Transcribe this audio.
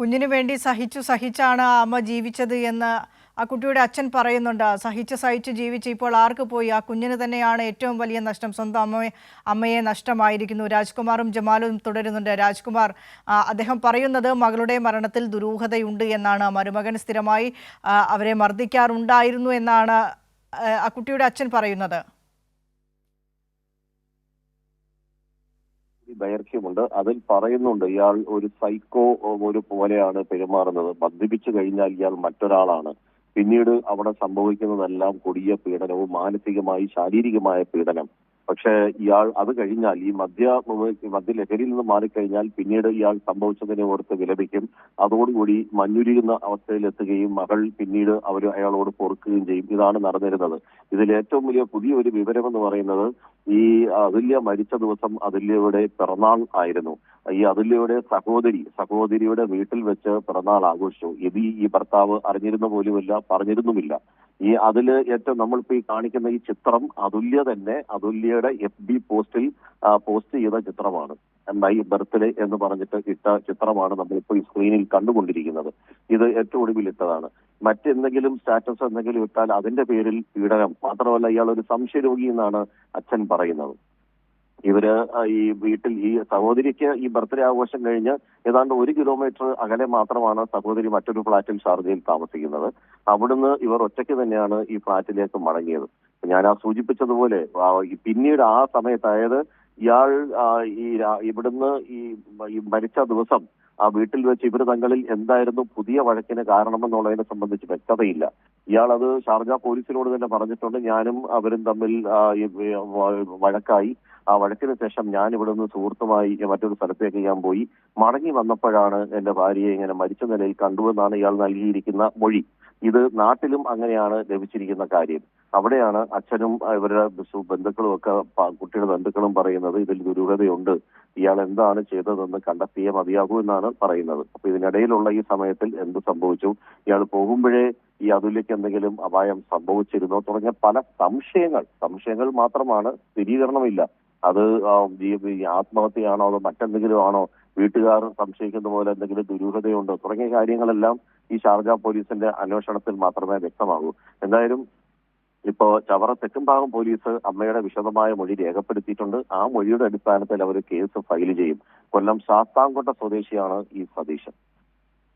കുഞ്ഞിനു വേണ്ടി സഹിച്ചാണ് ആ അമ്മ ജീവിച്ചത് എന്ന് ആ കുട്ടിയുടെ അച്ഛൻ പറയുന്നുണ്ട്. സഹിച്ച് ജീവിച്ച് ഇപ്പോൾ ആർക്ക് പോയി? ആ കുഞ്ഞിന് തന്നെയാണ് ഏറ്റവും വലിയ നഷ്ടം. സ്വന്തം അമ്മയെ നഷ്ടമായിരിക്കുന്നു. രാജ്കുമാറും ജമാലും തുടരുന്നുണ്ട്. രാജ്കുമാർ, അദ്ദേഹം പറയുന്നത് മകളുടെ മരണത്തിൽ ദുരൂഹതയുണ്ട് എന്നാണ്. മരുമകൻ സ്ഥിരമായി അവരെ മർദ്ദിക്കാറുണ്ടായിരുന്നു എന്നാണ് ആ കുട്ടിയുടെ അച്ഛൻ പറയുന്നത്. ദൈർഘ്യമുണ്ട്. അതിൽ പറയുന്നുണ്ട് ഇയാൾ ഒരു സൈക്കോ ഒരു പോലെയാണ് പെരുമാറുന്നത്. മദ്യപിച്ചു കഴിഞ്ഞാൽ ഇയാൾ മറ്റൊരാളാണ്. പിന്നീട് അവിടെ സംഭവിക്കുന്നതെല്ലാം കൊടിയ പീഡനവും മാനസികമായി ശാരീരികമായ പീഡനം. പക്ഷേ ഇയാൾ അത് കഴിഞ്ഞാൽ ഈ മദ്യലഹരിയിൽ നിന്ന് മാറിക്കഴിഞ്ഞാൽ പിന്നീട് ഇയാൾ സംഭവിച്ചതിനെ ഓർത്ത് വിലപിക്കും. അതോടുകൂടി മഞ്ഞുരുകുന്ന അവസ്ഥയിലെത്തുകയും മകൾ പിന്നീട് അയാളോട് പൊറുക്കുകയും ചെയ്യും. ഇതാണ് നടന്നിരുന്നത്. ഇതിൽ ഏറ്റവും വലിയ പുതിയൊരു വിവരമെന്ന് പറയുന്നത് ഈ അതുല്യ മരിച്ച ദിവസം അതുല്യയുടെ പിറന്നാൾ ആയിരുന്നു. ഈ അതുല്യയുടെ സഹോദരിയുടെ വീട്ടിൽ വെച്ച് പിറന്നാൾ ആഘോഷിച്ചു. ഇത് ഈ ഭർത്താവ് അറിഞ്ഞിരുന്ന പോലുമില്ല, പറഞ്ഞിരുന്നുമില്ല. അതില് ഏറ്റവും നമ്മളിപ്പോ ഈ കാണിക്കുന്ന ഈ ചിത്രം അതുല്യയുടെ FB പോസ്റ്റിൽ പോസ്റ്റ് ചെയ്ത ചിത്രമാണ്. മൈ ബർത്ത്ഡേ എന്ന് പറഞ്ഞിട്ട് ഇട്ട ചിത്രമാണ് നമ്മളിപ്പോ ഈ സ്ക്രീനിൽ കണ്ടുകൊണ്ടിരിക്കുന്നത്. ഇത് ഏറ്റവും ഒടുവിൽ ഇട്ടതാണ്. മറ്റെന്തെങ്കിലും സ്റ്റാറ്റസ് എന്തെങ്കിലും ഇട്ടാൽ അതിന്റെ പേരിൽ പീഡനം. മാത്രമല്ല ഇയാൾ ഒരു സംശയരോഗി എന്നാണ് അച്ഛൻ പറയുന്നത്. ഇവര് ഈ വീട്ടിൽ ഈ സഹോദരിക്ക് ഈ ബർത്ത്ഡേ ആഘോഷം കഴിഞ്ഞ് ഏതാണ്ട് 1 കിലോമീറ്റർ അകലെ മാത്രമാണ് സഹോദരി മറ്റൊരു ഫ്ളാറ്റിൽ ഷാർജയിൽ താമസിക്കുന്നത്. അവിടുന്ന് ഇവർ ഒറ്റയ്ക്ക് തന്നെയാണ് ഈ ഫ്ളാറ്റിലേക്ക് മടങ്ങിയത്. ഞാൻ സൂചിപ്പിച്ചതുപോലെ പിന്നീട് ആ സമയത്ത്, അതായത് ഇയാൾ ഇവിടുന്ന് ഈ മരിച്ച ദിവസം ആ വീട്ടിൽ വെച്ച് ഇവർ തങ്ങളിൽ എന്തായിരുന്നു പുതിയ വഴക്കിന് കാരണമെന്നുള്ളതിനെ സംബന്ധിച്ച് വ്യക്തതയില്ല. ഇയാൾ അത് ഷാർജ പോലീസിനോട് തന്നെ പറഞ്ഞിട്ടുണ്ട്. ഞാനും അവരും തമ്മിൽ വഴക്കായി. ആ വഴക്കിന് ശേഷം ഞാൻ ഇവിടെ നിന്ന് സുഹൃത്തുമായി മറ്റൊരു സ്ഥലത്തേക്ക് ഞാൻ പോയി. മടങ്ങി വന്നപ്പോഴാണ് എന്റെ ഭാര്യയെ ഇങ്ങനെ മരിച്ച നിലയിൽ കണ്ടുവെന്നാണ് ഇയാൾ നൽകിയിരിക്കുന്ന മൊഴി. ഇത് നാട്ടിലും അങ്ങനെയാണ് ലഭിച്ചിരിക്കുന്ന കാര്യം. അവിടെയാണ് അച്ഛനും ഇവരുടെ ബന്ധുക്കളും ഒക്കെ കുട്ടിയുടെ ബന്ധുക്കളും പറയുന്നത് ഇതിൽ ദുരൂഹതയുണ്ട്, ഇയാൾ എന്താണ് ചെയ്തതെന്ന് കണ്ടെത്തിയേ മതിയാകൂ എന്നാണ് പറയുന്നത്. അപ്പൊ ഇതിനിടയിലുള്ള ഈ സമയത്തിൽ എന്ത് സംഭവിച്ചു, ഇയാൾ പോകുമ്പോഴേ ഈ അതുല്യക്ക് എന്തെങ്കിലും അപായം സംഭവിച്ചിരുന്നോ തുടങ്ങിയ പല സംശയങ്ങൾ മാത്രമാണ്, സ്ഥിരീകരണമില്ല. അത് ആത്മഹത്യയാണോ അതോ മറ്റെന്തെങ്കിലും ആണോ, വീട്ടുകാർ സംശയിക്കുന്ന പോലെ എന്തെങ്കിലും ദുരൂഹതയുണ്ടോ തുടങ്ങിയ കാര്യങ്ങളെല്ലാം ഈ ഷാർജ പോലീസിന്റെ അന്വേഷണത്തിൽ മാത്രമേ വ്യക്തമാകൂ. എന്തായാലും ഇപ്പോ ചവറ തെക്കുംഭാഗം പോലീസ് അമ്മയുടെ വിശദമായ മൊഴി രേഖപ്പെടുത്തിയിട്ടുണ്ട്. ആ മൊഴിയുടെ അടിസ്ഥാനത്തിൽ അവർ കേസ് ഫയൽ ചെയ്യും. കൊല്ലം ശാസ്താംകോട്ട സ്വദേശിയാണ് ഈ സതീശൻ.